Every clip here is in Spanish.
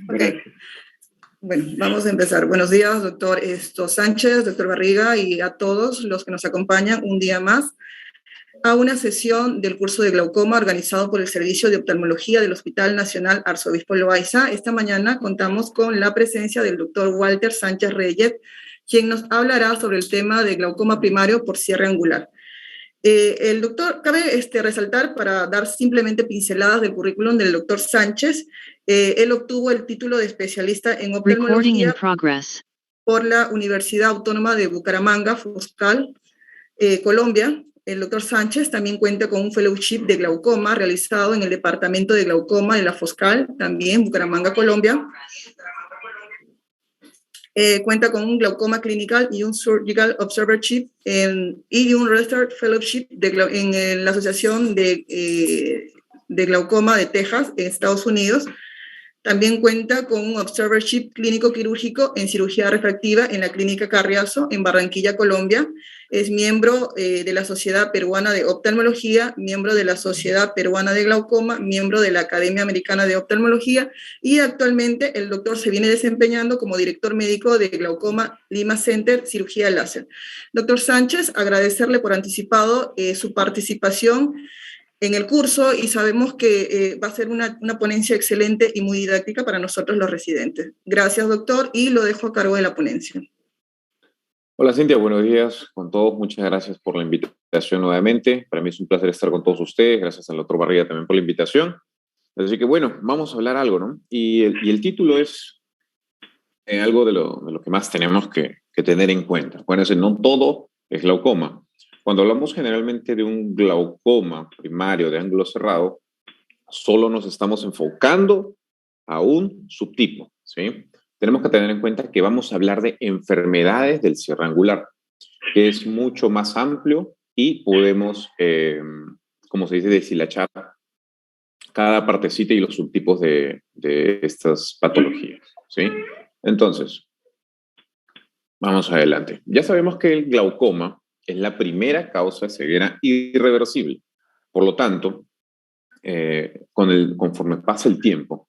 Ok, bueno, vamos a empezar. Buenos días, doctor Sánchez, doctor Barriga, y a todos los que nos acompañan un día más a una sesión del curso de glaucoma organizado por el Servicio de Oftalmología del Hospital Nacional Arzobispo Loaiza. Esta mañana contamos con la presencia del doctor Walter Sánchez Reyes, quien nos hablará sobre el tema de glaucoma primario por cierre angular. El doctor, cabe resaltar para dar simplemente pinceladas del currículum del doctor Sánchez. Él obtuvo el título de especialista en oftalmología por la Universidad Autónoma de Bucaramanga, Foscal, Colombia. El doctor Sánchez también cuenta con un fellowship de glaucoma realizado en el Departamento de Glaucoma de la Foscal, también Bucaramanga, Colombia. Cuenta con un glaucoma clinical y un surgical observership y un research fellowship en la Asociación de Glaucoma de Texas, en Estados Unidos. También cuenta con un observership clínico-quirúrgico en cirugía refractiva en la Clínica Carriazo, en Barranquilla, Colombia. Es miembro de la Sociedad Peruana de Oftalmología, miembro de la Sociedad Peruana de Glaucoma, miembro de la Academia Americana de Oftalmología, y actualmente el doctor se viene desempeñando como director médico de Glaucoma Lima Center, cirugía láser. Doctor Sánchez, agradecerle por anticipado su participación en el curso, y sabemos que va a ser una ponencia excelente y muy didáctica para nosotros los residentes. Gracias, doctor, y lo dejo a cargo de la ponencia. Hola, Cintia, buenos días con todos. Muchas gracias por la invitación nuevamente. Para mí es un placer estar con todos ustedes. Gracias al doctor Barriga también por la invitación. Así que bueno, vamos a hablar algo, ¿no? Y el título es algo de lo que más tenemos que tener en cuenta. Acuérdense, no todo es glaucoma. Cuando hablamos generalmente de un glaucoma primario de ángulo cerrado, solo nos estamos enfocando a un subtipo, ¿sí? Tenemos que tener en cuenta que vamos a hablar de enfermedades del cierre angular, que es mucho más amplio y podemos, como se dice, deshilachar cada partecita y los subtipos de estas patologías, ¿sí? Entonces, vamos adelante. Ya sabemos que el glaucoma es la primera causa de ceguera irreversible. Por lo tanto, conforme pasa el tiempo,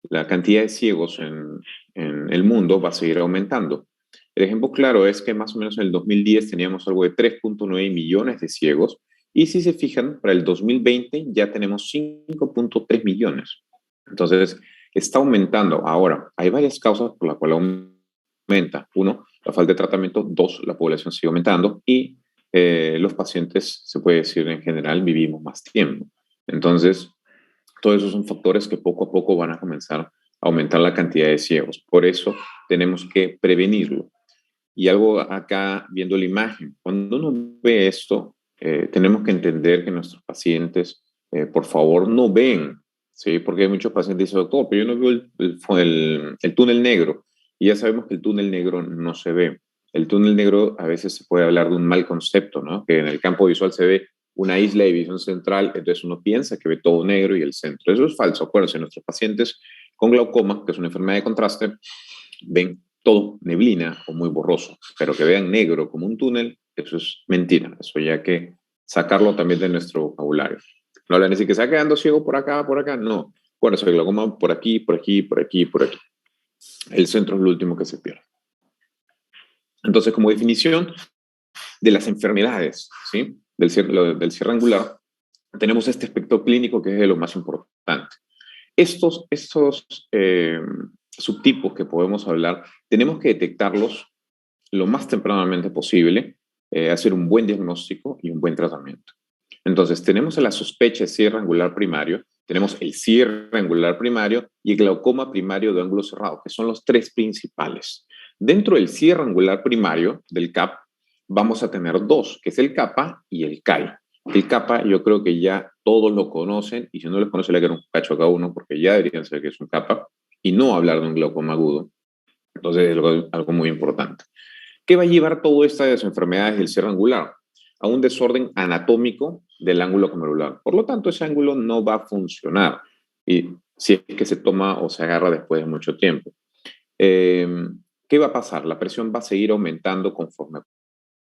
la cantidad de ciegos en el mundo va a seguir aumentando. El ejemplo claro es que más o menos en el 2010 teníamos algo de 3.9 millones de ciegos, y si se fijan, para el 2020 ya tenemos 5.3 millones. Entonces, está aumentando. Ahora, hay varias causas por las cuales aumenta. Uno, la falta de tratamiento. Dos, la población sigue aumentando. Y los pacientes, se puede decir en general, vivimos más tiempo. Entonces, todos esos son factores que poco a poco van a comenzar a aumentar la cantidad de ciegos. Por eso tenemos que prevenirlo. Y algo acá, viendo la imagen, cuando uno ve esto, tenemos que entender que nuestros pacientes, por favor, no ven, ¿sí? Porque hay muchos pacientes que dicen, doctor, pero yo no veo el túnel negro. Y ya sabemos que el túnel negro no se ve. El túnel negro a veces se puede hablar de un mal concepto, ¿no? Que en el campo visual se ve una isla de visión central, entonces uno piensa que ve todo negro y el centro. Eso es falso. Acuérdense, nuestros pacientes con glaucoma, que es una enfermedad de contraste, ven todo neblina o muy borroso, pero que vean negro como un túnel, eso es mentira. Eso ya hay que sacarlo también de nuestro vocabulario. No hablan de decir que se va quedando ciego por acá, no. Bueno, el glaucoma por aquí, por aquí, por aquí, por aquí. El centro es lo último que se pierde. Entonces, como definición de las enfermedades, ¿sí? del cierre angular, tenemos este aspecto clínico que es de lo más importante. Estos subtipos que podemos hablar, tenemos que detectarlos lo más tempranamente posible, hacer un buen diagnóstico y un buen tratamiento. Entonces, tenemos la sospecha de cierre angular primario, tenemos el cierre angular primario y el glaucoma primario de ángulo cerrado, que son los tres principales. Dentro del cierre angular primario, del CAP, vamos a tener dos, que es el CAPA y el CAI. El CAPA yo creo que ya todos lo conocen, y si no les conocen le queda un cacho a cada uno, porque ya deberían saber que es un CAPA, y no hablar de un glaucoma agudo. Entonces es algo muy importante. ¿Qué va a llevar todo esto de las enfermedades del cierre angular? A un desorden anatómico del ángulo glomerular. Por lo tanto, ese ángulo no va a funcionar, y si es que se toma o se agarra después de mucho tiempo. ¿Qué va a pasar? La presión va a seguir aumentando conforme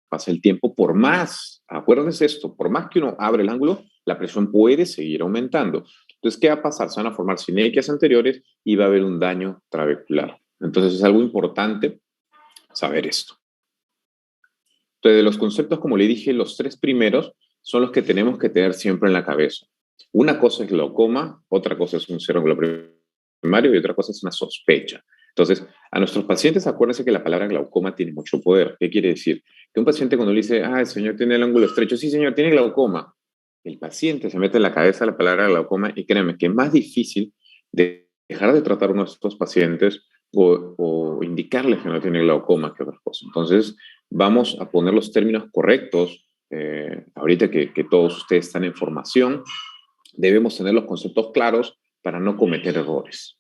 pasa el tiempo. Por más, acuérdense esto, por más que uno abre el ángulo, la presión puede seguir aumentando. Entonces, ¿qué va a pasar? Se van a formar sinequias anteriores y va a haber un daño trabecular. Entonces, es algo importante saber esto. Entonces, de los conceptos, como le dije, los tres primeros son los que tenemos que tener siempre en la cabeza. Una cosa es glaucoma, otra cosa es un cierre angular primario y otra cosa es una sospecha. Entonces, a nuestros pacientes, acuérdense que la palabra glaucoma tiene mucho poder. ¿Qué quiere decir? Que un paciente cuando le dice, el señor tiene el ángulo estrecho, sí, señor, tiene glaucoma. El paciente se mete en la cabeza la palabra glaucoma y créanme que es más difícil de dejar de tratar a nuestros pacientes o indicarles que no tiene glaucoma que otras cosas. Entonces, vamos a poner los términos correctos. Ahorita que todos ustedes están en formación, debemos tener los conceptos claros para no cometer errores.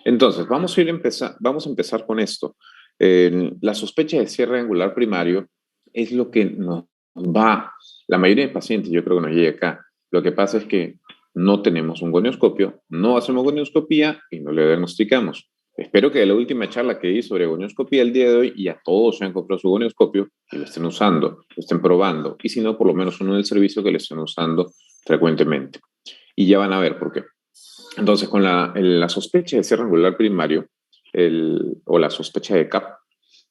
Entonces, vamos a empezar con esto. La sospecha de cierre angular primario es lo que nos va, la mayoría de pacientes, yo creo que nos llega acá. Lo que pasa es que no tenemos un gonioscopio, no hacemos gonioscopía y no le diagnosticamos. Espero que de la última charla que di sobre gonioscopía el día de hoy ya todos se han comprado su gonioscopio y lo estén usando, lo estén probando. Y si no, por lo menos uno del servicio que lo estén usando frecuentemente. Y ya van a ver por qué. Entonces, con la sospecha de cierre angular primario o la sospecha de CAP,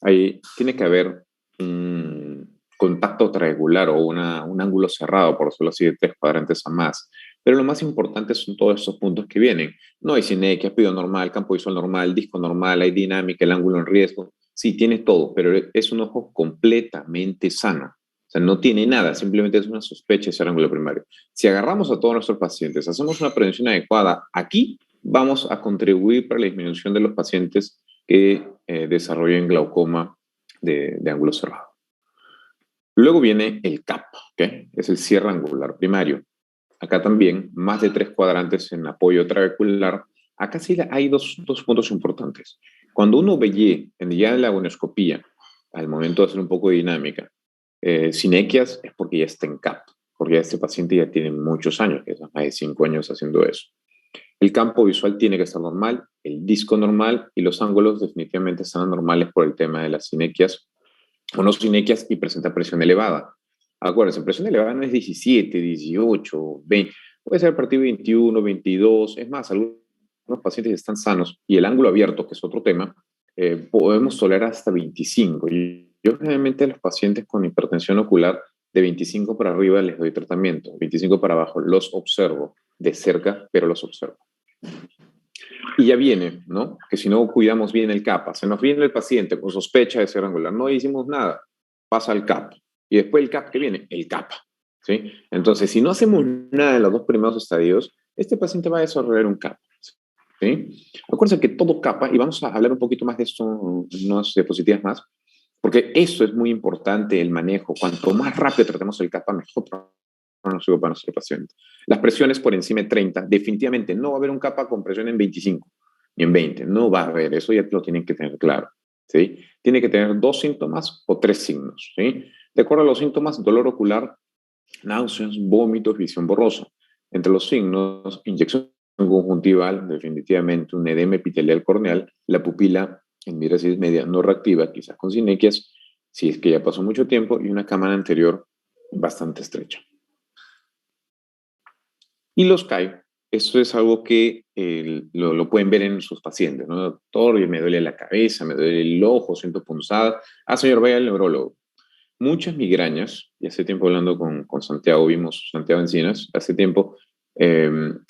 ahí tiene que haber un contacto triangular o un ángulo cerrado, por decirlo así, de 3 cuadrantes a más. Pero lo más importante son todos estos puntos que vienen. No hay cinequia, pido normal, campo visual normal, disco normal, hay dinámica, el ángulo en riesgo. Sí, tiene todo, pero es un ojo completamente sano. O sea, no tiene nada, simplemente es una sospecha de cierre angular primario. Si agarramos a todos nuestros pacientes, hacemos una prevención adecuada, aquí vamos a contribuir para la disminución de los pacientes que desarrollen glaucoma de ángulo cerrado. Luego viene el CAP, ¿okay? Es el cierre angular primario. Acá también, más de 3 cuadrantes en apoyo trabecular. Acá sí hay dos puntos importantes. Cuando uno ve ya en la gonioscopía, al momento de hacer un poco de dinámica, sinequias es porque ya está en CAP, porque ya este paciente ya tiene muchos años, que son más de 5 años haciendo eso. El campo visual tiene que estar normal, el disco normal y los ángulos definitivamente están normales por el tema de las sinequias o no sinequias y presenta presión elevada. Acuérdense, presión elevada no es 17, 18, 20, puede ser a partir de 21, 22, es más, algunos pacientes están sanos y el ángulo abierto, que es otro tema, podemos tolerar hasta 25. Y yo generalmente a los pacientes con hipertensión ocular de 25 para arriba les doy tratamiento, 25 para abajo los observo de cerca, pero los observo. Y ya viene, ¿no? Que si no cuidamos bien el CAPA, se nos viene el paciente con sospecha de cierre angular, no hicimos nada, pasa al CAP. Y después el CAP que viene, el CAPA, ¿sí? Entonces, si no hacemos nada en los 2 primeros estadios, este paciente va a desarrollar un CAP, ¿sí? Acuérdense que todo CAPA, y vamos a hablar un poquito más de esto en unas diapositivas más, porque eso es muy importante, el manejo. Cuanto más rápido tratemos el CAPA, mejor pronóstico para nuestro paciente. Las presiones por encima de 30, definitivamente no va a haber un CAPA con presión en 25 ni en 20, no va a haber, eso ya lo tienen que tener claro, ¿sí? Tiene que tener 2 síntomas o 3 signos, ¿sí? De acuerdo a los síntomas, dolor ocular, náuseas, vómitos, visión borrosa. Entre los signos, inyección conjuntival, definitivamente un edema epitelial corneal, la pupila en mirasis media no reactiva, quizás con sinequias, si es que ya pasó mucho tiempo, y una cámara anterior bastante estrecha. Y los CAI, eso es algo que lo pueden ver en sus pacientes, ¿no? Doctor, me duele la cabeza, me duele el ojo, siento punzada. Señor, vaya al neurólogo. Muchas migrañas, y hace tiempo hablando con Santiago, vimos Santiago Encinas, hace tiempo,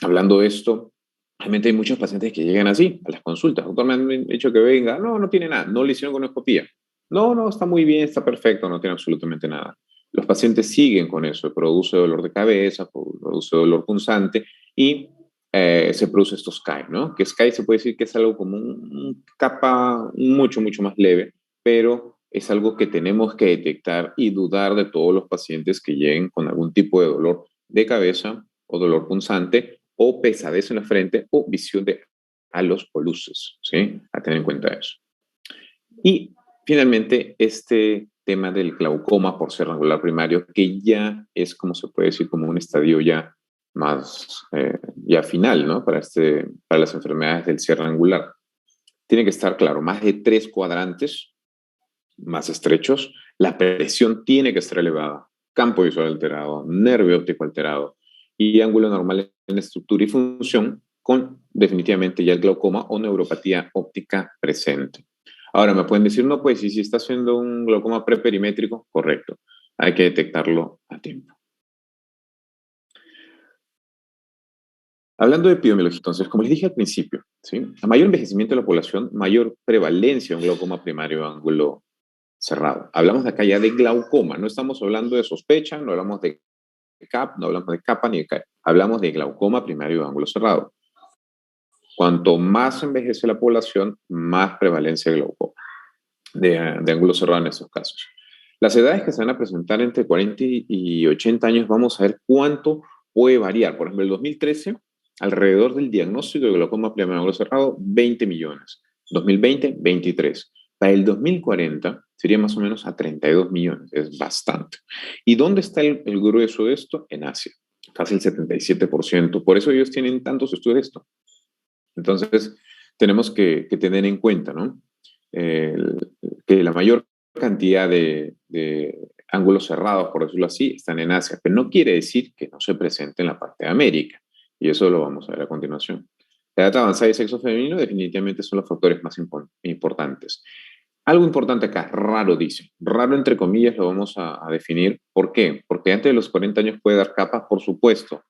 hablando de esto, realmente hay muchos pacientes que llegan así, a las consultas. Doctor, me han dicho que venga, no tiene nada, no le hicieron gonioscopía. No, está muy bien, está perfecto, no tiene absolutamente nada. Los pacientes siguen con eso, produce dolor de cabeza, produce dolor punzante y se produce estos CAI, ¿no? Que CAI se puede decir que es algo como un capa mucho más leve, pero es algo que tenemos que detectar y dudar de todos los pacientes que lleguen con algún tipo de dolor de cabeza o dolor punzante o pesadez en la frente o visión de halos o luces, ¿sí? A tener en cuenta eso. Y finalmente, este tema del glaucoma por cierre angular primario, que ya es, como se puede decir, como un estadio ya más, ya final, ¿no? Para las enfermedades del cierre angular. Tiene que estar, claro, más de 3 cuadrantes más estrechos, la presión tiene que estar elevada, campo visual alterado, nervio óptico alterado y ángulo normal estructura y función con definitivamente ya el glaucoma o neuropatía óptica presente. Ahora, me pueden decir, no, pues, ¿y si está haciendo un glaucoma preperimétrico? Correcto, hay que detectarlo a tiempo. Hablando de epidemiología, entonces, como les dije al principio, ¿sí? A mayor envejecimiento de la población, mayor prevalencia de un glaucoma primario de ángulo cerrado. Hablamos de acá ya de glaucoma, no estamos hablando de sospecha, no hablamos de CAP, no hablamos de capa ni de CAP, hablamos de glaucoma primario de ángulo cerrado. Cuanto más envejece la población, más prevalencia de glaucoma, de ángulo cerrado en estos casos. Las edades que se van a presentar entre 40 y 80 años, vamos a ver cuánto puede variar. Por ejemplo, el 2013, alrededor del diagnóstico de glaucoma primario de ángulo cerrado, 20 millones. 2020, 23. Para el 2040 sería más o menos a 32 millones, es bastante. ¿Y dónde está el grueso de esto? En Asia, casi el 77%. Por eso ellos tienen tantos estudios de esto. Entonces, tenemos que tener en cuenta, ¿no? Que la mayor cantidad de ángulos cerrados, por decirlo así, están en Asia, pero no quiere decir que no se presente en la parte de América, y eso lo vamos a ver a continuación. La edad avanzada y sexo femenino definitivamente son los factores más importantes. Algo importante acá, raro dice, raro entre comillas lo vamos a definir. ¿Por qué? Porque antes de los 40 años puede dar capas, por supuesto,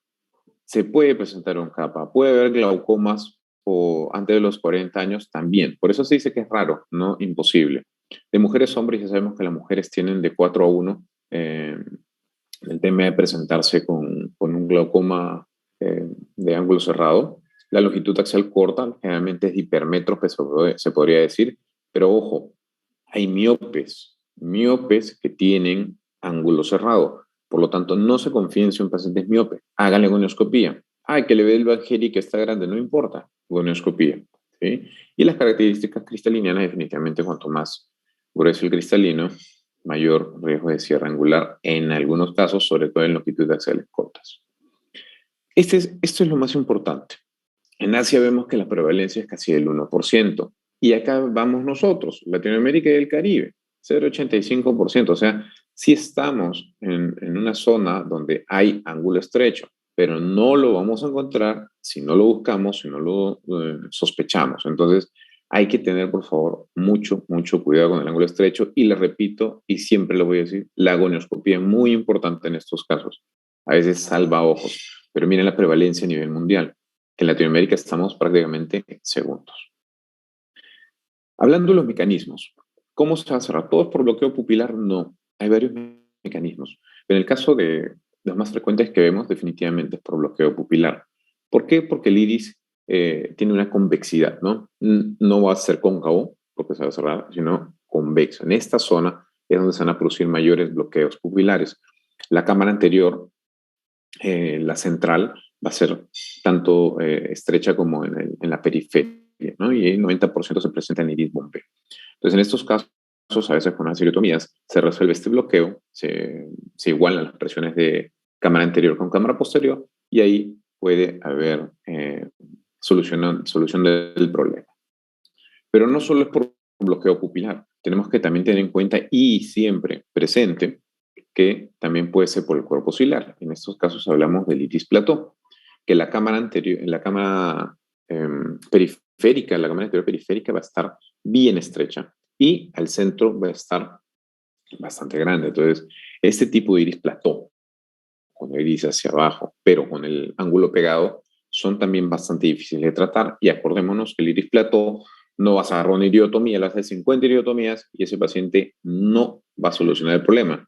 se puede presentar un capa, puede haber glaucomas o antes de los 40 años también. Por eso se dice que es raro, no imposible. De mujeres a hombres ya sabemos que las mujeres tienen de 4 a 1 el tema de presentarse con un glaucoma de ángulo cerrado. La longitud axial corta generalmente es de hipermetros, se podría decir, pero ojo, hay miopes que tienen ángulo cerrado. Por lo tanto, no se confíen si un paciente es miope. Háganle gonioscopía. Ay, que le ve el Bancheri que está grande, no importa. Gonioscopía. ¿Sí? Y las características cristalinas, definitivamente, cuanto más grueso el cristalino, mayor riesgo de cierre angular en algunos casos, sobre todo en longitud axiales cortas. Esto es lo más importante. En Asia vemos que la prevalencia es casi del 1%. Y acá vamos nosotros, Latinoamérica y el Caribe, 0,85%. O sea, sí estamos en una zona donde hay ángulo estrecho, pero no lo vamos a encontrar si no lo buscamos, si no lo sospechamos. Entonces, hay que tener, por favor, mucho, mucho cuidado con el ángulo estrecho. Y le repito, y siempre lo voy a decir, la gonioscopía es muy importante en estos casos. A veces salva ojos, pero miren la prevalencia a nivel mundial. En Latinoamérica estamos prácticamente segundos. Hablando de los mecanismos, ¿cómo se va a cerrar? ¿Todo es por bloqueo pupilar? No, hay varios mecanismos. En el caso de los más frecuentes que vemos, definitivamente es por bloqueo pupilar. ¿Por qué? Porque el iris tiene una convexidad, ¿no? No va a ser cóncavo, porque se va a cerrar, sino convexo. En esta zona es donde se van a producir mayores bloqueos pupilares. La cámara anterior, la central, va a ser tanto estrecha como en la periferia, ¿no? Y el 90% se presenta en iris bombé. Entonces, en estos casos, a veces con las iritomías, se resuelve este bloqueo, se igualan las presiones de cámara anterior con cámara posterior, y ahí puede haber solución del problema. Pero no solo es por bloqueo pupilar, tenemos que también tener en cuenta y siempre presente que también puede ser por el cuerpo ciliar. En estos casos hablamos del iris plató, que la cámara anterior, la cámara periférica, la cámara anterior periférica va a estar bien estrecha y al centro va a estar bastante grande. Entonces, este tipo de iris plató, con el iris hacia abajo, pero con el ángulo pegado, son también bastante difíciles de tratar. Y acordémonos que el iris plató no vas a agarrar una iridotomía, le haces 50 iridotomías y ese paciente no va a solucionar el problema.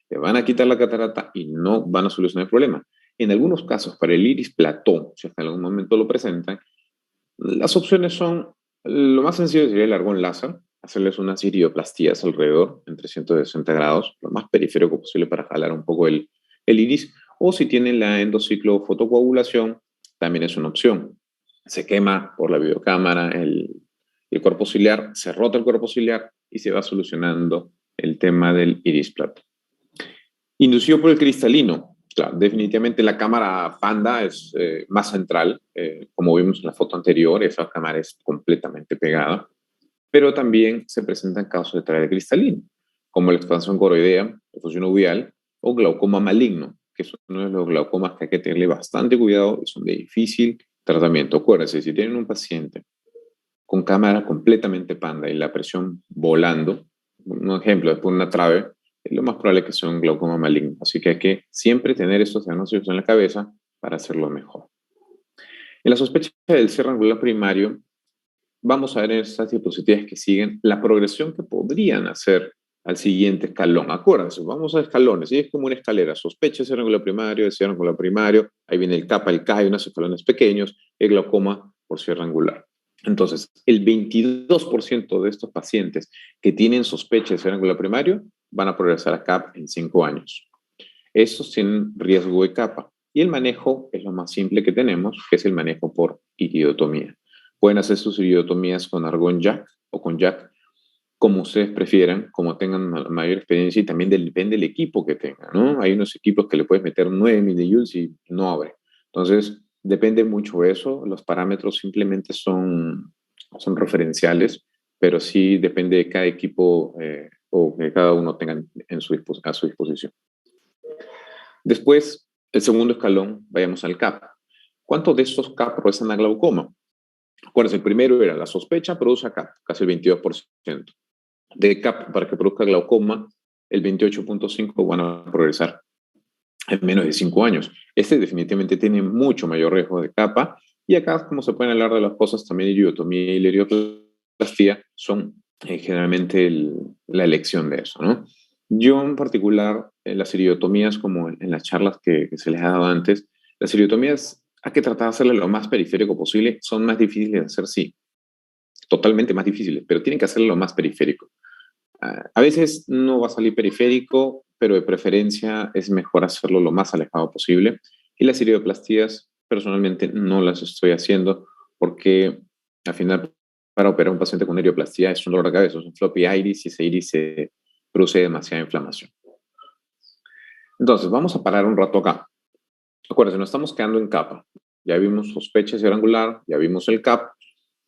Le van a quitar la catarata y no van a solucionar el problema. En algunos casos, para el iris plató, si hasta en algún momento lo presentan, las opciones son, lo más sencillo sería el argón láser, hacerles unas irioplastías alrededor en 360 grados, lo más periférico posible para jalar un poco el iris, o si tienen la endociclofotocoagulación, también es una opción. Se quema por la videocámara el cuerpo ciliar, se rota el cuerpo ciliar y se va solucionando el tema del iris plató. Inducido por el cristalino. Claro, definitivamente la cámara Panda es más central, como vimos en la foto anterior, esa cámara es completamente pegada, pero también se presentan casos de traje cristalino, como la expansión coroidea, efusión uveal o glaucoma maligno, que es uno de los glaucomas que hay que tenerle bastante cuidado y son de difícil tratamiento. Acuérdense, si tienen un paciente con cámara completamente panda y la presión volando, un ejemplo, después de una trave, es lo más probable que sea un glaucoma maligno. Así que hay que siempre tener estos diagnósticos en la cabeza para hacerlo mejor. En la sospecha del cierre angular primario, vamos a ver en estas diapositivas que siguen la progresión que podrían hacer al siguiente escalón. Acuérdense, vamos a escalones, y es como una escalera: sospecha de cierre angular primario, de cierre angular primario, ahí viene el CAPA, el CAI, unos escalones pequeños, el glaucoma por cierre angular. Entonces, el 22% de estos pacientes que tienen sospecha de cierre angular primario van a progresar a CAP en 5 años. Estos tienen riesgo de CAPA. Y el manejo es lo más simple que tenemos, que es el manejo por iridotomía. Pueden hacer sus iridotomías con argón jack o con jack, como ustedes prefieran, como tengan mayor experiencia, y también depende del equipo que tengan, ¿no? Hay unos equipos que le puedes meter 9 millijoules y no abre. Entonces, depende mucho de eso. Los parámetros simplemente son referenciales, pero sí depende de cada equipo o que cada uno tenga a su disposición. Después, el segundo escalón, vayamos al CAP. ¿Cuántos de estos CAP progresan a glaucoma? Acuérdense, el primero era la sospecha, produce CAP, casi el 22%. De CAP para que produzca glaucoma, el 28.5% van a progresar en menos de 5 años. Este definitivamente tiene mucho mayor riesgo de CAPA, y acá, como se pueden hablar de las cosas, también iridotomía y laringoplastía son generalmente la elección de eso, ¿no? Yo en particular, las iridotomías, como en las charlas que se les ha dado antes, las iridotomías hay que tratar de hacerle lo más periférico posible. Son más difíciles de hacer, sí, totalmente más difíciles, pero tienen que hacerlo lo más periférico. A veces no va a salir periférico, pero de preferencia es mejor hacerlo lo más alejado posible. Y las irioplastías, personalmente, no las estoy haciendo porque, al final, para operar a un paciente con irioplastia es un dolor de cabeza, es un floppy iris, y ese iris se produce demasiada inflamación. Entonces, vamos a parar un rato acá. Acuérdense, nos estamos quedando en capa. Ya vimos sospecha de cierre angular, ya vimos el CAP.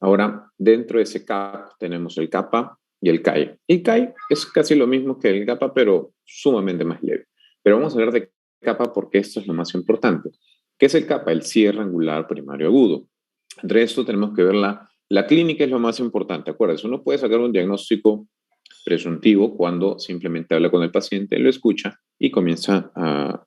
Ahora, dentro de ese CAP tenemos el CAPA y el CAI. El CAI es casi lo mismo que el CAPA, pero sumamente más leve. Pero vamos a hablar de CAPA porque esto es lo más importante. ¿Qué es el CAPA? El cierre angular primario agudo. Entre esto tenemos que ver la clínica, es lo más importante. Acuérdense, uno puede sacar un diagnóstico presuntivo cuando simplemente habla con el paciente, lo escucha y comienza a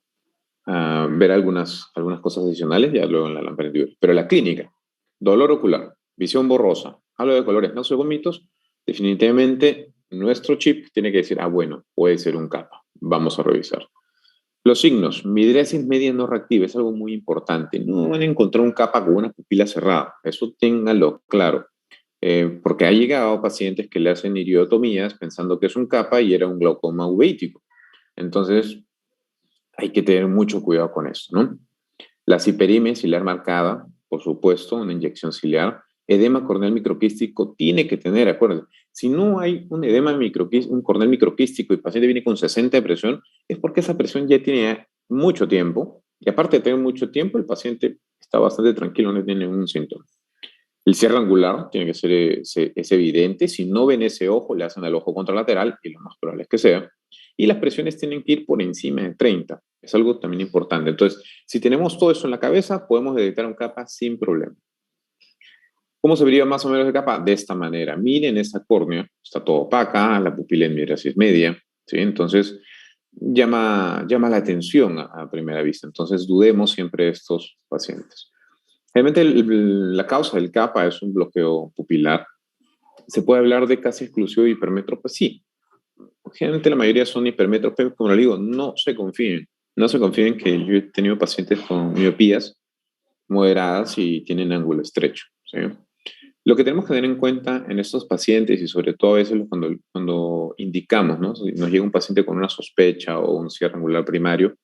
ver algunas cosas adicionales ya luego en la lámpara individual. Pero la clínica: dolor ocular, visión borrosa, hablo de colores, náuseas, vómitos, definitivamente nuestro chip tiene que decir, bueno, puede ser un CAPA, vamos a revisar. Los signos: midriasis media no reactiva, es algo muy importante. No van a encontrar un CAPA con una pupila cerrada, eso ténganlo claro. Porque ha llegado pacientes que le hacen iridotomías pensando que es un CAPA y era un glaucoma uveítico. Entonces, hay que tener mucho cuidado con eso, ¿no? La ciperimia ciliar marcada, por supuesto, una inyección ciliar. Edema corneal microquístico tiene que tener, acuérdense, si no hay un edema un corneal microquístico y el paciente viene con 60 de presión, es porque esa presión ya tiene mucho tiempo, y aparte de tener mucho tiempo, el paciente está bastante tranquilo, no tiene ningún síntoma. El cierre angular tiene que ser es evidente. Si no ven ese ojo, le hacen al ojo contralateral, y lo más probable es que sea. Y las presiones tienen que ir por encima de 30. Es algo también importante. Entonces, si tenemos todo eso en la cabeza, podemos detectar un CAPA sin problema. ¿Cómo se vería más o menos el CAPA? De esta manera. Miren esta córnea, está todo opaca, la pupila en midriasis media, ¿sí? Entonces, llama la atención a primera vista. Entonces, dudemos siempre de estos pacientes. Realmente la causa del CAPA es un bloqueo pupilar. ¿Se puede hablar de casi exclusivo de hipermétrope? Sí. Generalmente la mayoría son hipermétropes, como le digo, no se confíen. No se confíen, que yo he tenido pacientes con miopías moderadas y tienen ángulo estrecho, ¿sí? Lo que tenemos que tener en cuenta en estos pacientes, y sobre todo a veces cuando indicamos, ¿no? Si nos llega un paciente con una sospecha o un cierre angular primario,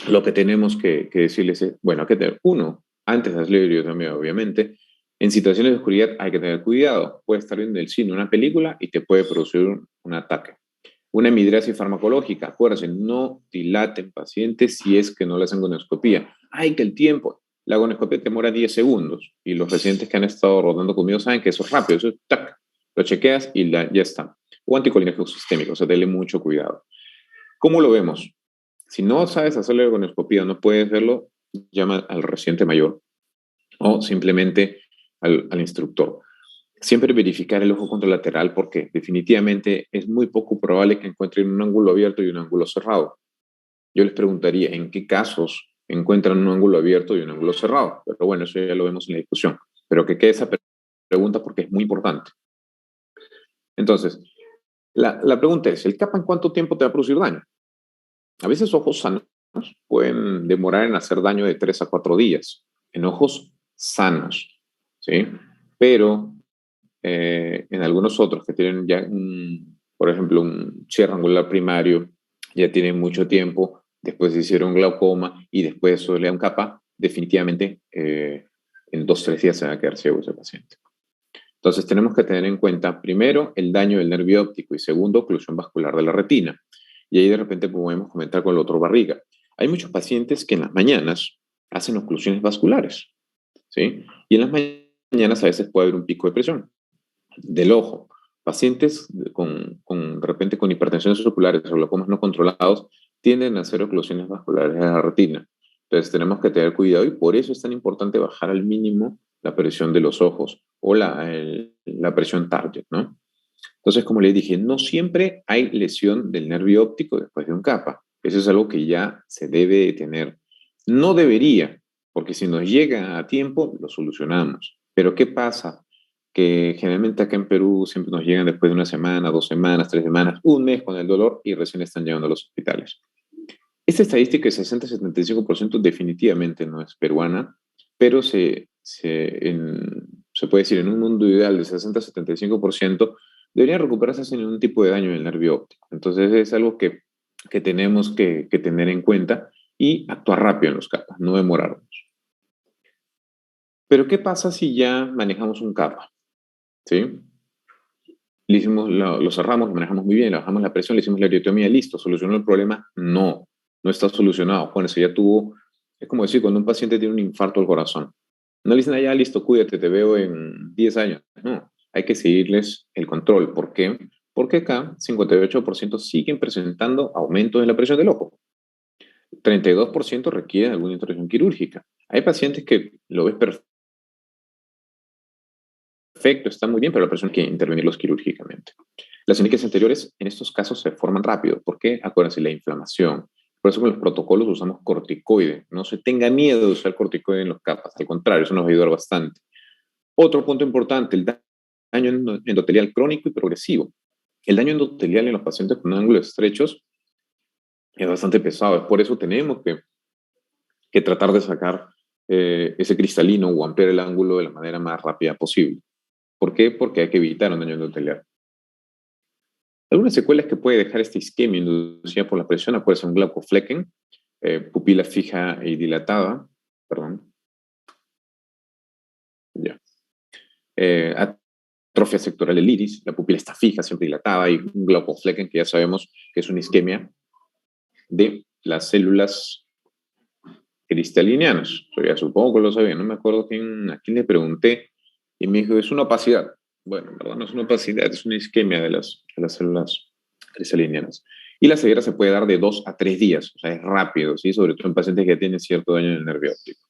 lo que tenemos que decirles es, bueno, hay que tener, uno, antes de hacer iridotomía, obviamente, en situaciones de oscuridad hay que tener cuidado. Puede estar viendo el cine, una película, y te puede producir un ataque. Una midriasis farmacológica, acuérdense, no dilaten pacientes si es que no le hacen gonoscopía. ¡Ay, que el tiempo! La gonoscopía demora 10 segundos, y los pacientes que han estado rodando conmigo saben que eso es rápido, eso es tac, lo chequeas y ya está. O anticolinérgicos sistémicos, o sea, denle mucho cuidado. ¿Cómo lo vemos? Si no sabes hacer la ergonoscopía, no puedes verlo, llama al residente mayor o simplemente al instructor. Siempre verificar el ojo contralateral porque definitivamente es muy poco probable que encuentren un ángulo abierto y un ángulo cerrado. Yo les preguntaría en qué casos encuentran un ángulo abierto y un ángulo cerrado. Pero bueno, eso ya lo vemos en la discusión. Pero que quede esa pregunta porque es muy importante. Entonces, la pregunta es, ¿el capa en cuánto tiempo te va a producir daño? A veces ojos sanos pueden demorar en hacer daño de 3 a 4 días, en ojos sanos, ¿sí? Pero en algunos otros que tienen ya, por ejemplo, un cierre angular primario, ya tienen mucho tiempo, después se hicieron glaucoma y después eso le da un capa, definitivamente en 2 o 3 días se va a quedar ciego ese paciente. Entonces tenemos que tener en cuenta, primero, el daño del nervio óptico y segundo, oclusión vascular de la retina. Y ahí de repente podemos comentar con el otro barriga. Hay muchos pacientes que en las mañanas hacen oclusiones vasculares, ¿sí? Y en las mañanas a veces puede haber un pico de presión del ojo. Pacientes de repente con hipertensiones oculares o glaucomas no controlados tienden a hacer oclusiones vasculares de la retina. Entonces tenemos que tener cuidado y por eso es tan importante bajar al mínimo la presión de los ojos o la presión target, ¿no? Entonces, como les dije, no siempre hay lesión del nervio óptico después de un capa. Eso es algo que ya se debe tener. No debería, porque si nos llega a tiempo, lo solucionamos. Pero ¿qué pasa? Que generalmente acá en Perú siempre nos llegan después de una semana, 2 semanas, 3 semanas, un mes con el dolor y recién están llegando a los hospitales. Esta estadística de 60-75% definitivamente no es peruana, pero se puede decir en un mundo ideal de 60-75% deberían recuperarse sin ningún tipo de daño en el nervio óptico. Entonces es algo que tenemos que tener en cuenta y actuar rápido en los capas, no demorarnos. Pero ¿qué pasa si ya manejamos un capa? ¿Sí? Lo cerramos, lo manejamos muy bien, le bajamos la presión, le hicimos la iridotomía, listo, ¿solucionó el problema? No, no está solucionado. Bueno, eso ya tuvo, es como decir, cuando un paciente tiene un infarto al corazón, no le dicen, ya, listo, cuídate, te veo en 10 años. No, hay que seguirles el control. ¿Por qué? Porque acá 58% siguen presentando aumento en la presión del ojo. 32% requieren alguna intervención quirúrgica. Hay pacientes que lo ves perfecto, está muy bien, pero la persona hay que intervenirlos quirúrgicamente. Las clínicas anteriores en estos casos se forman rápido. ¿Por qué? Acuérdense, la inflamación. Por eso con los protocolos usamos corticoide. No se tenga miedo de usar corticoide en los capas. Al contrario, eso nos va a ayudar bastante. Otro punto importante, el daño endotelial crónico y progresivo. El daño endotelial en los pacientes con ángulos estrechos es bastante pesado. Es por eso tenemos que tratar de sacar ese cristalino o ampliar el ángulo de la manera más rápida posible. ¿Por qué? Porque hay que evitar un daño endotelial. Algunas secuelas que puede dejar esta isquemia inducida por la presión, acuérdense, un glaucoflecken, pupila fija y dilatada, perdón, ya. Atrofia sectoral del iris, la pupila está fija, siempre dilatada, y un glaucoflecken que ya sabemos que es una isquemia de las células cristalinianas. Yo ya supongo que lo sabía, no me acuerdo a quién le pregunté, y me dijo, es una opacidad. Bueno, en verdad no es una opacidad, es una isquemia de las células cristalinianas. Y la ceguera se puede dar de 2 a 3 días, o sea, es rápido, ¿sí? Sobre todo en pacientes que tienen cierto daño en el nervio óptico.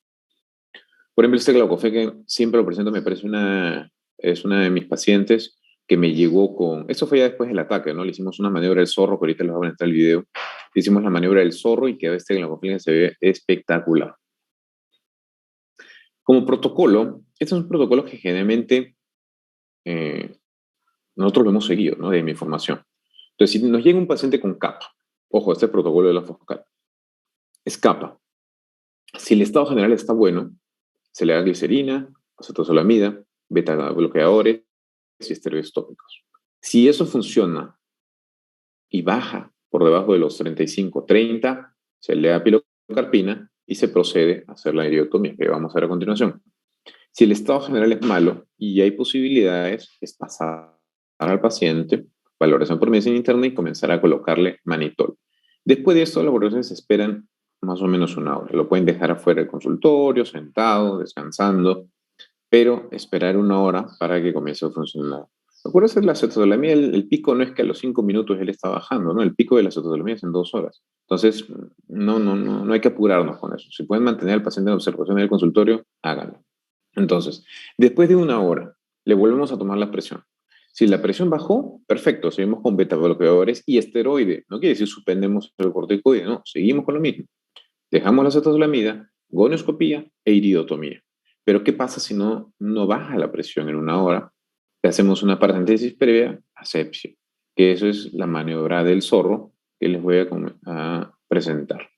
Por ejemplo, este glaucoflecken siempre lo presento, me parece es una de mis pacientes que me llegó con, eso fue ya después del ataque, ¿no? Le hicimos una maniobra del zorro, que ahorita les voy a entrar el video. Le hicimos la maniobra del zorro y que este glaucoflecken se ve espectacular. Como protocolo, estos son protocolos que generalmente nosotros lo hemos seguido, ¿no? De mi formación. Entonces, si nos llega un paciente con capa, ojo, este protocolo de la focal, es capa. Si el estado general está bueno, se le da glicerina, acetozolamida, beta bloqueadores y esteroides tópicos. Si eso funciona y baja por debajo de los 35-30, se le da pilocarpina y se procede a hacer la iridotomía, que vamos a ver a continuación. Si el estado general es malo y hay posibilidades, es pasar al paciente, valoración por medicina interna y comenzar a colocarle manitol. Después de esto, las valoraciones se esperan más o menos 1 hora. Lo pueden dejar afuera del consultorio, sentado, descansando, pero esperar 1 hora para que comience a funcionar Acuérdense, la acetotolamina, el pico no es que a los 5 minutos él está bajando, ¿no? El pico de la acetotolamina es en 2 horas. Entonces, no hay que apurarnos con eso. Si pueden mantener al paciente en observación en el consultorio, háganlo. Entonces, después de 1 hora, le volvemos a tomar la presión. Si la presión bajó, perfecto, seguimos con beta-bloqueadores y esteroide. No quiere decir suspendemos el corticoide, no, seguimos con lo mismo. Dejamos la acetotolamida, gonioscopía e iridotomía. Pero ¿qué pasa si no baja la presión en 1 hora? Le hacemos una paracentesis previa, asepsia, que eso es la maniobra del zorro que les voy a presentar.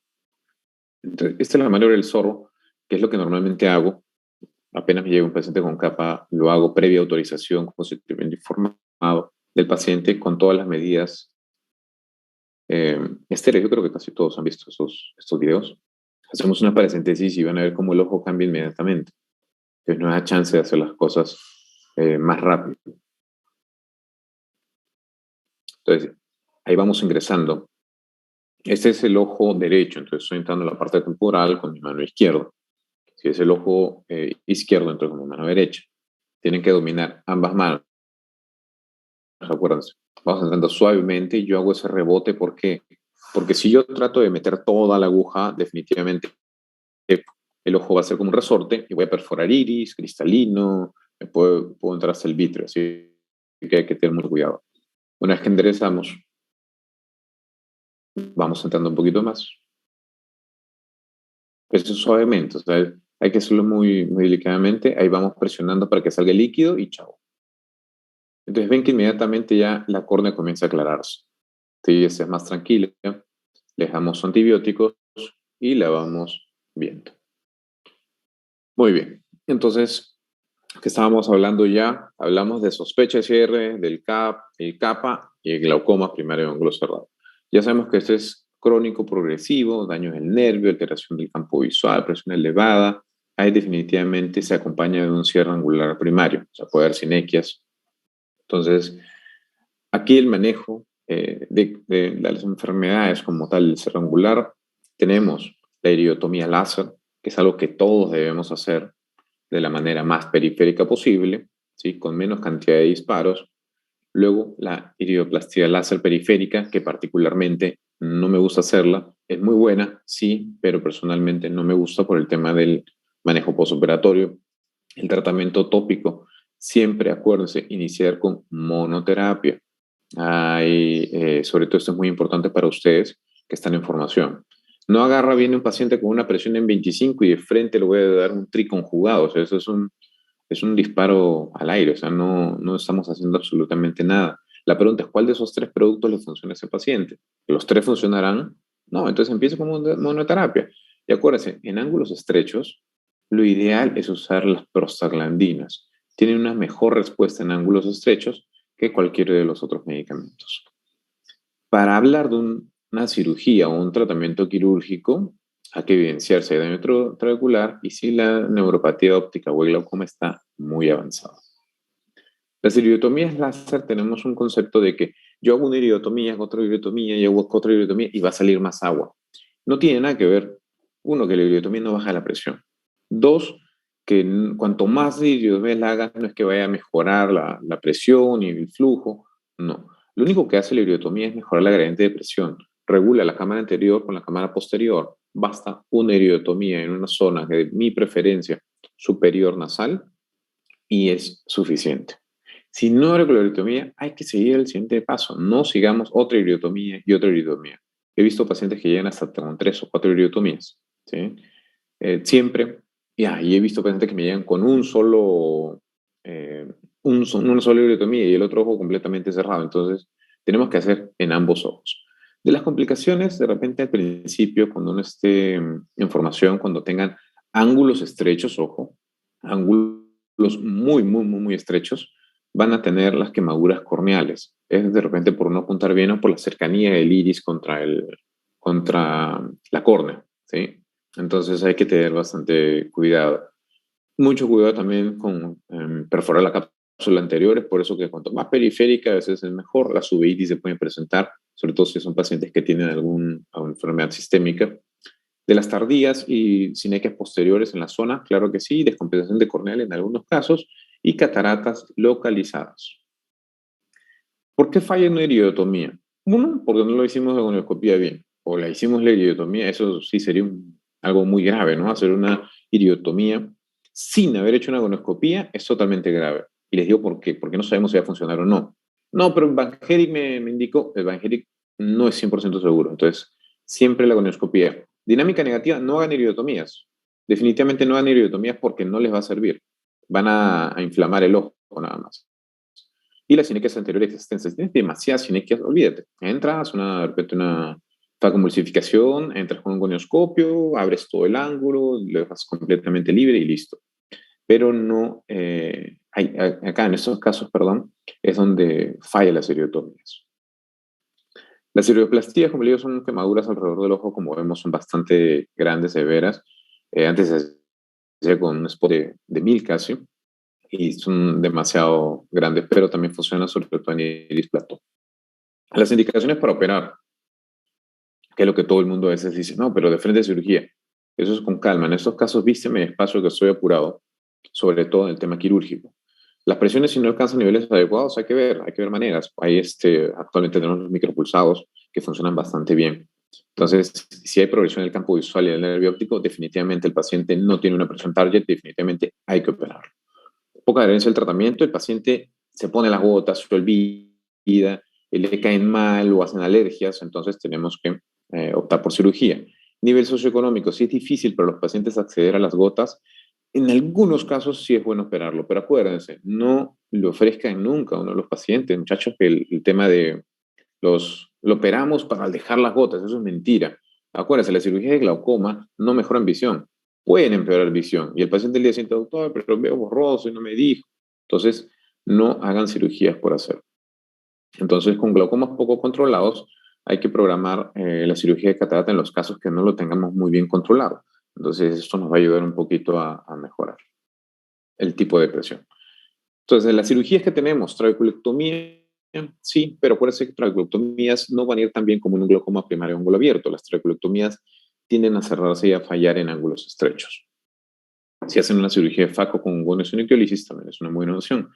Entonces, esta es la maniobra del zorro, que es lo que normalmente hago. Apenas me llega un paciente con capa, lo hago previa autorización, consentimiento informado del paciente con todas las medidas estéreis. Yo creo que casi todos han visto estos videos. Hacemos una paracentesis y van a ver cómo el ojo cambia inmediatamente. Entonces nos da chance de hacer las cosas más rápido. Entonces, ahí vamos ingresando. Este es el ojo derecho, entonces estoy entrando en la parte temporal con mi mano izquierda. Si es el ojo izquierdo, entro con mi mano derecha. Tienen que dominar ambas manos. Acuérdense, vamos entrando suavemente y yo hago ese rebote. ¿Por qué? Porque si yo trato de meter toda la aguja, definitivamente el ojo va a ser como un resorte y voy a perforar iris, cristalino, puedo entrar hasta el vítreo, así que hay que tener mucho cuidado. Una vez que enderezamos, vamos entrando un poquito más. Eso suavemente, o sea, hay que hacerlo muy, muy delicadamente. Ahí vamos presionando para que salga el líquido y chao. Entonces ven que inmediatamente ya la córnea comienza a aclararse. Entonces es más tranquila, le dejamos antibióticos y la vamos viendo. Muy bien, entonces, que estábamos hablando ya, hablamos de sospecha de cierre, del CAP, el CAPA y el glaucoma primario de ángulo cerrado. Ya sabemos que este es crónico progresivo, daños del nervio, alteración del campo visual, presión elevada. Ahí definitivamente se acompaña de un cierre angular primario, o sea, puede haber sinequias. Entonces, aquí el manejo de las enfermedades como tal, el cierre angular, tenemos la iridotomía láser, que es algo que todos debemos hacer de la manera más periférica posible, ¿sí? Con menos cantidad de disparos. Luego, la iridoplastía láser periférica, que particularmente no me gusta hacerla, es muy buena, sí, pero personalmente no me gusta por el tema del manejo postoperatorio. El tratamiento tópico, siempre acuérdense, iniciar con monoterapia. Sobre todo esto es muy importante para ustedes que están en formación. No agarra bien un paciente con una presión en 25 y de frente le voy a dar un triconjugado. O sea, eso es un disparo al aire. O sea, no estamos haciendo absolutamente nada. La pregunta es, ¿cuál de esos 3 productos le funciona a ese paciente? ¿Los 3 funcionarán? No, entonces empieza con monoterapia. Y acuérdense, en ángulos estrechos, lo ideal es usar las prostaglandinas. Tienen una mejor respuesta en ángulos estrechos que cualquiera de los otros medicamentos. Para hablar de una cirugía o un tratamiento quirúrgico, hay que evidenciar si hay daño trabecular y si la neuropatía óptica o el glaucoma está muy avanzado. Las iridotomías láser tenemos un concepto de que yo hago una iridotomía, otra iridotomía y hago otra iridotomía y va a salir más agua. No tiene nada que ver. Uno, que la iridotomía no baja la presión. Dos, que cuanto más iridotomías la hagas, no es que vaya a mejorar la presión y el flujo. No. Lo único que hace la iridotomía es mejorar la gradiente de presión. Regula la cámara anterior con la cámara posterior. Basta una iridotomía en una zona de mi preferencia superior nasal y es suficiente. Si no hay iridotomía, hay que seguir el siguiente paso. No sigamos otra iridotomía y otra iridotomía. He visto pacientes que llegan hasta con 3 o 4 iridotomías. ¿Sí? Siempre, y he visto pacientes que me llegan con una sola iridotomía y el otro ojo completamente cerrado. Entonces, tenemos que hacer en ambos ojos. De las complicaciones, de repente al principio, cuando uno esté en formación, cuando tengan ángulos estrechos, ojo, ángulos muy, muy, muy, muy estrechos, van a tener las quemaduras corneales. Es de repente por no apuntar bien o por la cercanía del iris contra la córnea, ¿sí? Entonces hay que tener bastante cuidado. Mucho cuidado también con perforar la cápsula anterior, es por eso que cuanto más periférica a veces es mejor. Las uveitis se pueden presentar, sobre todo si son pacientes que tienen alguna enfermedad sistémica. De las tardías y sinequias posteriores en la zona, claro que sí, descompensación de corneal en algunos casos y cataratas localizadas. ¿Por qué falla una iridotomía? Uno, porque no lo hicimos la gonioscopía bien, o la hicimos la iridotomía, eso sí sería algo muy grave, ¿no? Hacer una iridotomía sin haber hecho una gonioscopía es totalmente grave. Y les digo por qué, porque no sabemos si va a funcionar o no. No, pero Evangelic me indicó, Evangelic no es 100% seguro, entonces siempre la gonioscopía. Dinámica negativa, no hagan iridotomías. Definitivamente no hagan iridotomías porque no les va a servir. Van a inflamar el ojo nada más. Y las sinequias anteriores extensas. Tienes demasiadas sinequias, olvídate. Entras, de repente una facomulsificación, entras con un gonioscopio, abres todo el ángulo, lo dejas completamente libre y listo. Pero no, acá en estos casos, perdón, es donde falla las iridotomías. Las iridoplastias, como le digo, son quemaduras alrededor del ojo, como vemos, son bastante grandes, severas. Antes se hacía con un spot de 1000 casi, y son demasiado grandes, pero también funcionan sobre todo en iris plató. Las indicaciones para operar, que es lo que todo el mundo a veces dice, no, pero de frente de cirugía. Eso es con calma. En estos casos, vísteme despacio que estoy apurado, sobre todo en el tema quirúrgico. Las presiones, si no alcanzan niveles adecuados, hay que ver maneras. Actualmente tenemos los micropulsados que funcionan bastante bien. Entonces, si hay progresión en el campo visual y en el nervio óptico, definitivamente el paciente no tiene una presión target, definitivamente hay que operarlo. Poca adherencia al tratamiento, el paciente se pone las gotas, se olvida, le caen mal o hacen alergias, entonces tenemos que optar por cirugía. Nivel socioeconómico, si es difícil para los pacientes acceder a las gotas, en algunos casos sí es bueno operarlo, pero acuérdense, no le ofrezcan nunca a uno de los pacientes, muchachos, que el tema de lo operamos para dejar las gotas, eso es mentira. Acuérdense, las cirugías de glaucoma no mejoran visión, pueden empeorar visión. Y el paciente le dice, doctor, pero veo borroso y no me dijo. Entonces, no hagan cirugías por hacer. Entonces, con glaucomas poco controlados, hay que programar la cirugía de catarata en los casos que no lo tengamos muy bien controlado. Entonces, esto nos va a ayudar un poquito a mejorar el tipo de presión. Entonces, las cirugías que tenemos, trabeculectomía, sí, pero acuérdense que trabeculectomías no van a ir tan bien como en un glaucoma primario ángulo abierto. Las trabeculectomías tienden a cerrarse y a fallar en ángulos estrechos. Si hacen una cirugía de FACO con goniosinectiolisis, también es una muy buena opción.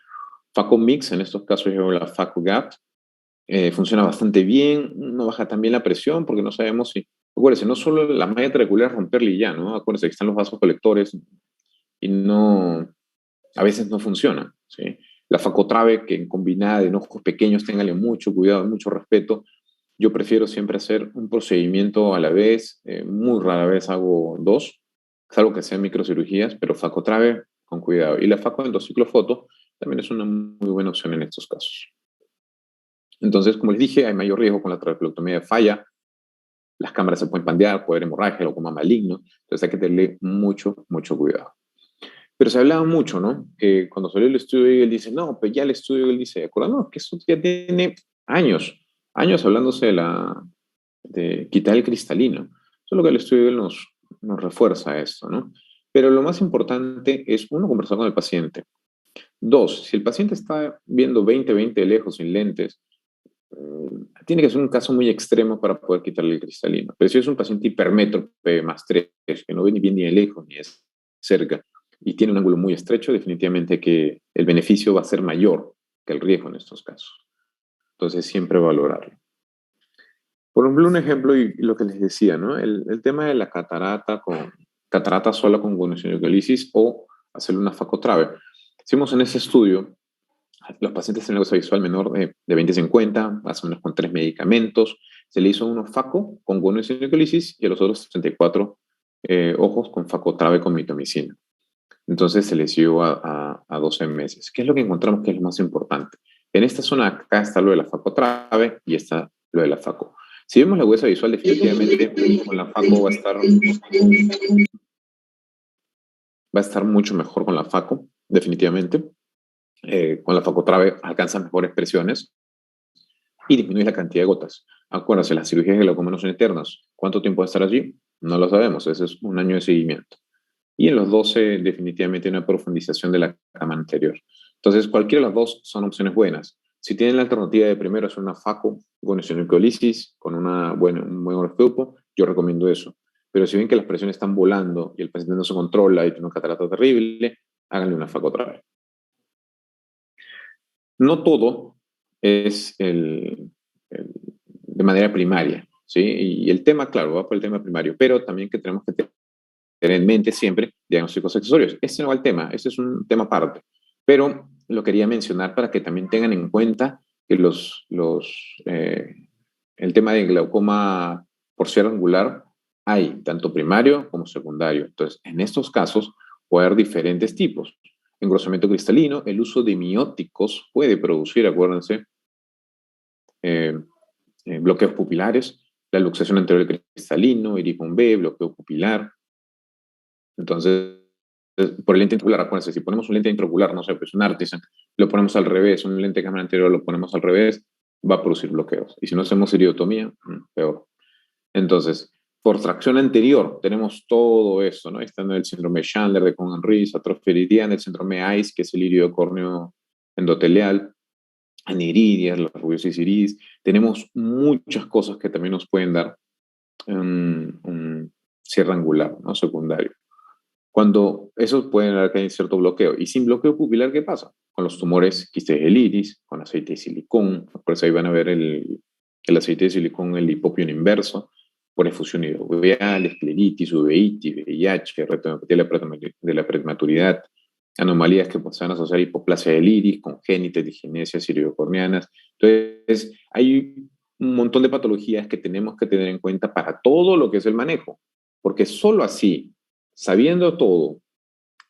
FACO Mix, en estos casos yo la FACO Gap, funciona bastante bien, no baja también la presión porque no sabemos si... Acuérdense, no solo la malla trabecular es romperla y ya, ¿no? Acuérdense que están los vasos colectores y no... A veces no funciona, ¿sí? La facotrave, que en combinada en ojos pequeños, téngale mucho cuidado, mucho respeto. Yo prefiero siempre hacer un procedimiento a la vez, muy rara vez hago dos, salvo que sean microcirugías, pero facotrave con cuidado. Y la facoendociclofoto también es una muy buena opción en estos casos. Entonces, como les dije, hay mayor riesgo con la trabeculectomía de falla. Las cámaras se pueden pandear, puede haber hemorragia, glaucoma maligno. Entonces hay que tenerle mucho, mucho cuidado. Pero se hablaba mucho, ¿no? Que cuando salió el estudio, él dice, no, pues ya el estudio, él dice, no, que eso ya tiene años, años hablándose de quitar el cristalino. Solo que el estudio nos refuerza esto, ¿no? Pero lo más importante es, uno, conversar con el paciente. Dos, si el paciente está viendo 20-20 de lejos sin lentes, tiene que ser un caso muy extremo para poder quitarle el cristalino. Pero si es un paciente hipermétrope más 3, que no ve ni bien ni de lejos ni es cerca, y tiene un ángulo muy estrecho, definitivamente que el beneficio va a ser mayor que el riesgo en estos casos. Entonces, siempre valorarlo. Por ejemplo, un ejemplo y lo que les decía, ¿no? El tema de la catarata sola con goniosinectiolisis o hacerle una facotrave. Hicimos en ese estudio, los pacientes tienen cosa visual menor de 20-50, más o menos con 3 medicamentos. Se le hizo uno faco con goniosinectiolisis y a los otros 34 ojos con facotrave con mitomicina. Entonces se les dio a 12 meses. ¿Qué es lo que encontramos que es lo más importante? En esta zona acá está lo de la facotrave y está lo de la faco. Si vemos la huesa visual, definitivamente con la faco va a estar mucho mejor con la faco, definitivamente. Con la facotrave alcanza mejores presiones y disminuye la cantidad de gotas. Acuérdense, las cirugías de glaucoma no son eternas. ¿Cuánto tiempo va a estar allí? No lo sabemos. Ese es un año de seguimiento. Y en los 12 definitivamente una profundización de la cama anterior. Entonces, cualquiera de las dos son opciones buenas. Si tienen la alternativa de primero hacer una FACO, goniosinectiolisis, con un buen horoscopo, yo recomiendo eso. Pero si ven que las presiones están volando y el paciente no se controla y tiene una catarata terrible, háganle una FACO otra vez. No todo es de manera primaria, ¿sí? Y el tema, claro, va por el tema primario, pero también que tenemos que tener en mente siempre diagnósticos accesorios. Ese no va el tema, ese es un tema aparte, pero lo quería mencionar para que también tengan en cuenta que el tema de glaucoma por cierre angular hay tanto primario como secundario. Entonces, en estos casos puede haber diferentes tipos. Engrosamiento cristalino, el uso de mióticos puede producir, acuérdense, eh, bloqueos pupilares, la luxación anterior del cristalino, iris-1 B, bloqueo pupilar. Entonces, por el lente intraocular, acuérdense, si ponemos un lente intraocular, no sé, pues un Artisan, lo ponemos al revés, un lente de cámara anterior lo ponemos al revés, va a producir bloqueos. Y si no hacemos iridotomía, peor. Entonces, por tracción anterior tenemos todo eso, ¿no? Está el síndrome de Chandler, de Cohen-Rees, atrofia iridiana, el síndrome ICE, que es el irido-córneo endotelial, aniridias, la rubiosis iris. Tenemos muchas cosas que también nos pueden dar un cierre angular, ¿no? Secundario. Cuando esos pueden dar que hay cierto bloqueo. Y sin bloqueo pupilar, ¿qué pasa? Con los tumores quistes del iris, con aceite de silicón, por eso ahí van a ver el aceite de silicón, el hipopión inverso, por efusión hidrovial, escleritis, uveitis, VIH, retinopatía de la prematuridad, anomalías que se van a asociar a hipoplasia del iris, congénitas, digenesias iridocorneanas. Entonces, hay un montón de patologías que tenemos que tener en cuenta para todo lo que es el manejo, porque solo así, sabiendo todo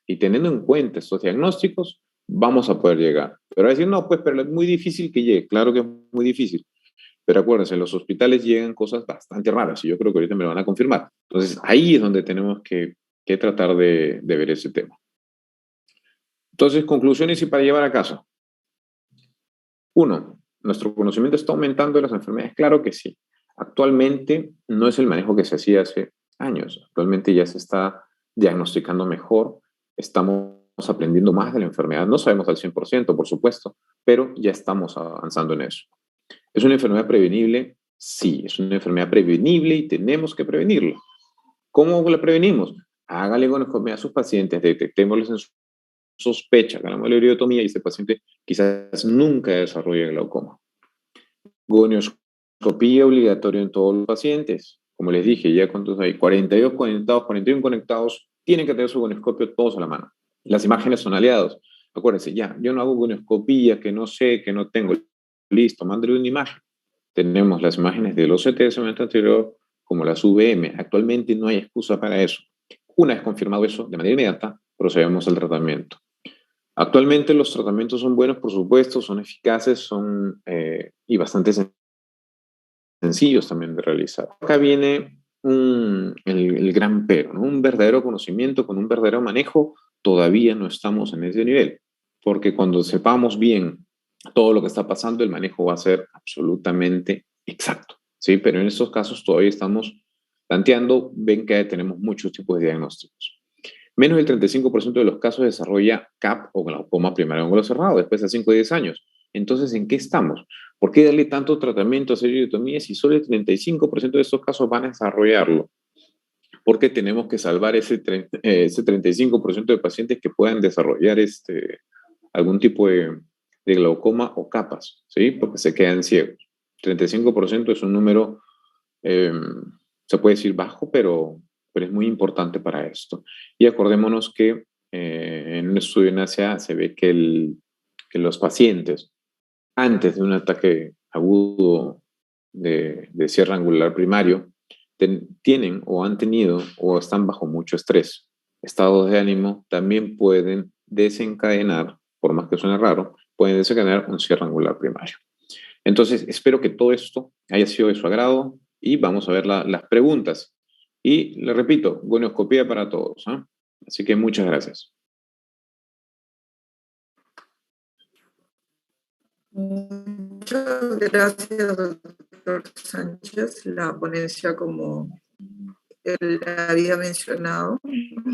y teniendo en cuenta estos diagnósticos, vamos a poder llegar. Pero a decir, no, pues, pero es muy difícil que llegue. Claro que es muy difícil. Pero acuérdense, en los hospitales llegan cosas bastante raras y yo creo que ahorita me lo van a confirmar. Entonces, ahí es donde tenemos que tratar de ver ese tema. Entonces, conclusiones y para llevar a casa. Uno, ¿nuestro conocimiento está aumentando de las enfermedades? Claro que sí. Actualmente no es el manejo que se hacía hace años. Actualmente ya se está diagnosticando mejor, estamos aprendiendo más de la enfermedad. No sabemos al 100%, por supuesto, pero ya estamos avanzando en eso. ¿Es una enfermedad prevenible? Sí, es una enfermedad prevenible y tenemos que prevenirla. ¿Cómo la prevenimos? Hágale gonoscopia a sus pacientes, detectémosles en sospecha, hagamos la iridotomía y este paciente quizás nunca desarrolle glaucoma. Gonioscopía obligatoria en todos los pacientes. Como les dije, ya cuántos hay, 42 conectados, 41 conectados, tienen que tener su gonioscopio todos a la mano. Las imágenes son aliados. Acuérdense, ya, yo no hago gonioscopía, que no sé, que no tengo. Listo, mándale una imagen. Tenemos las imágenes del OCT de segmento anterior, como las VM. Actualmente no hay excusa para eso. Una vez confirmado eso, de manera inmediata, procedemos al tratamiento. Actualmente los tratamientos son buenos, por supuesto, son eficaces, son y bastante sencillos también de realizar. Acá viene el gran pero, ¿no? Un verdadero conocimiento con un verdadero manejo, todavía no estamos en ese nivel, porque cuando sepamos bien todo lo que está pasando, el manejo va a ser absolutamente exacto, ¿sí? Pero en estos casos todavía estamos planteando, ven que tenemos muchos tipos de diagnósticos. Menos del 35% de los casos desarrolla CAP o glaucoma primario ángulo cerrado después de 5 o 10 años. Entonces, ¿en qué estamos? ¿Por qué darle tanto tratamiento a iridotomía si solo el 35% de estos casos van a desarrollarlo? Porque tenemos que salvar ese 35% de pacientes que puedan desarrollar algún tipo de glaucoma o capas, ¿sí? Porque se quedan ciegos. 35% es un número, se puede decir bajo, pero es muy importante para esto. Y acordémonos que en un estudio en Asia se ve que los pacientes antes de un ataque agudo de cierre angular primario tienen o han tenido o están bajo mucho estrés. Estados de ánimo también pueden desencadenar, por más que suene raro, pueden desencadenar un cierre angular primario. Entonces, espero que todo esto haya sido de su agrado y vamos a ver las preguntas. Y le repito, gonioscopía para todos, ¿eh? Así que muchas gracias. Muchas gracias, doctor Sánchez. La ponencia, como él había mencionado,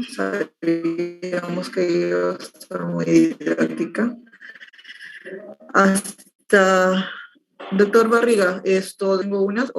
sabíamos que iba a estar muy didáctica. Hasta, doctor Barriga, tengo unas,